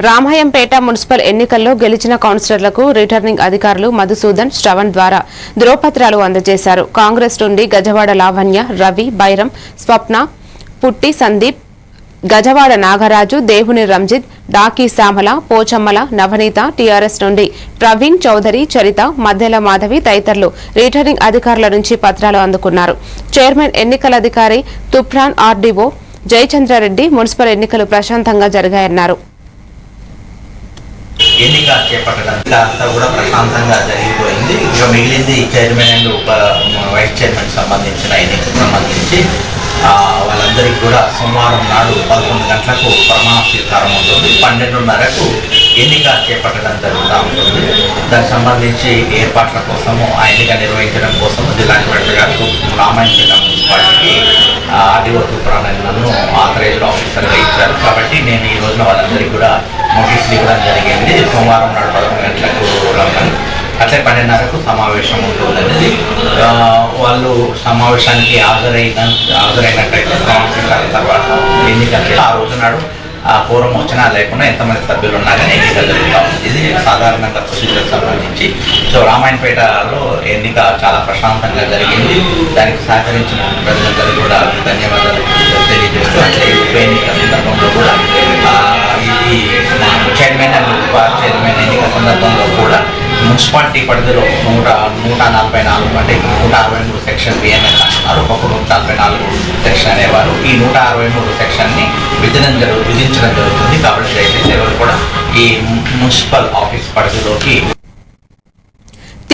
Ramayampet municipal ఎన్నికల్లో గెలిచిన కౌన్సిలర్లకు returning అధికారులు మధుసూదన్, శ్రవణ్ ద్వారా ధ్రువపత్రాలు అందజేశారు. కాంగ్రెస్ నుండి గజవాడ లావణ్య, రవి, బైరం, స్వప్న, పుట్టి సందీప్, గజవాడ నాగరాజు, దేవుని రంజిత్, డాకీ శ్యామల, పోచమ్మల, నవనీత, టీఆర్ఎస్ నుండి ప్రవీణ్ చౌదరి, చరిత, మద్దెల మాధవి తదితరులు రిటర్నింగ్ అధికారుల నుంచి పత్రాలు అందుకున్నారు. చైర్మన్ ఎన్నికల అధికారి తుప్రాన్, ఆర్డీఓ జయచంద్రారెడ్డి మున్సిపల్ ఎన్నికలు ప్రశాంతంగా జరిగాయన్నారు. ఎన్నిక చేపట్టడం అంతా కూడా ప్రశాంతంగా జరిగిపోయింది. ఇక మిగిలింది చైర్మన్ అండ్ వైస్ చైర్మన్ సంబంధించిన ఎన్నికకు సంబంధించి వాళ్ళందరికీ కూడా సోమవారం నాడు 11 గంటలకు ప్రమాణ స్వీకారం ఉంటుంది. 12:30కు ఎన్నిక చేపట్టడం జరుగుతూ ఉంటుంది. దానికి సంబంధించి ఏర్పాట్ల కోసము ఆ ఎన్నిక నిర్వహించడం కోసం జిల్లా కలెక్టర్ గారు రామాయంపేట మున్సిపాలిటీకి ఆర్డీఓ తుప్రాన్ నన్ను ఆథరైజ్డ్ ఆఫీసర్గా ఇచ్చారు. కాబట్టి నేను ఈ రోజున వాళ్ళందరికీ కూడా నోటీసులు ఇవ్వడం జరిగింది. సోమవారం నాడు 11 గంటలకు రమ్మని, అట్లే 12:30కు సమావేశం ఉంటుందనేది. వాళ్ళు సమావేశానికి హాజరైనట్టయితే ప్రమాణ స్వీకారం తర్వాత ఎన్నికలు ఆ రోజు నాడు పూర్వం వచ్చినా లేకుండా ఎంతమంది సభ్యులు ఉన్నా కానీ ఎన్నిక జరుగుతూ ఉంది. ఇది సాధారణంగా ప్రొసీజర్ సంబంధించి. సో రామాయంపేటలో ఎన్నిక చాలా ప్రశాంతంగా జరిగింది. దానికి సహకరించిన ప్రజలందరూ కూడా ధన్యవాదాలు తెలియజేస్తూ, అంటే ఉప ఎన్నిక సందర్భంలో కూడా ఇది చైర్మన్ అండ్ ఉప చైర్మన్ ఎన్నిక సందర్భంలో కూడా మున్సిపాలిటీ పరిధిలో 144 అంటే 163 సెక్షన్ బిఎన్ఎస్ అంటున్నారు. ఒక్కొక్క 144 సెక్షన్ అనేవారు. ఈ 163 సెక్షన్ని విధించడం జరుగుతుంది. కాబట్టి దయచేసి ఎవరు కూడా ఈ మున్సిపల్ ఆఫీస్ పరిధిలోకి